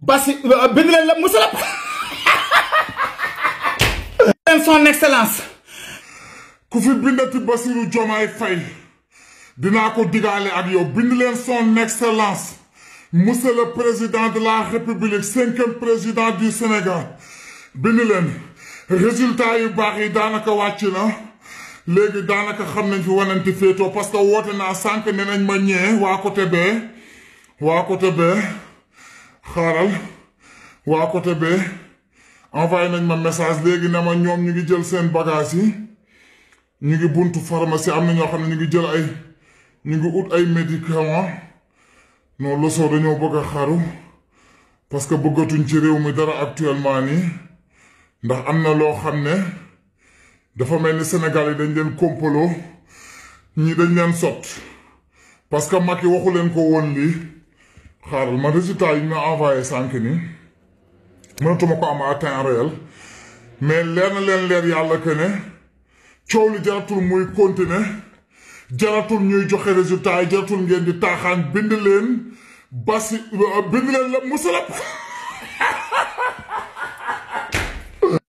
bind leen la monsieur le son excellence ku fi bindati Bassirou Diomaye Faye dinaa ko digaale ak yow bind leen son excellence monsieur le président de la république 5e président du Sénégal bind leen résultat yu baax yi daanaka wàcc na léegi daanaka xam nañ fi wananti féetoo parce que woote naa sànq ne nañ ma ñee waa côté bee xaaral waa côté bee envoyé nañ ma message léegi ne ma ñoom ñu ngi jël seen bagage yi ñu ngi buntu pharmacie am na ñoo xam ne ñu ngi jël ñu ngi ut ay médicaments non losoo dañoo bëgg a xaru parce que bëggatuñ ci réew mi dara actuellement nii ndax am na loo xam ne dafa mel ni Sénégal yi dañ leen kompaloo ñii dañ leen sot parce que Macky waxu leen ko woon lii xaaral ma résultat yi ñu ma envoyé sànq ni mënatuma ko am à temps réel mais leer na leen leer yàlla que ne coow li jaratul muy continuer jaratul ñuy joxe résultat yi jaratul ngeen di taaxaan bind leen la musalap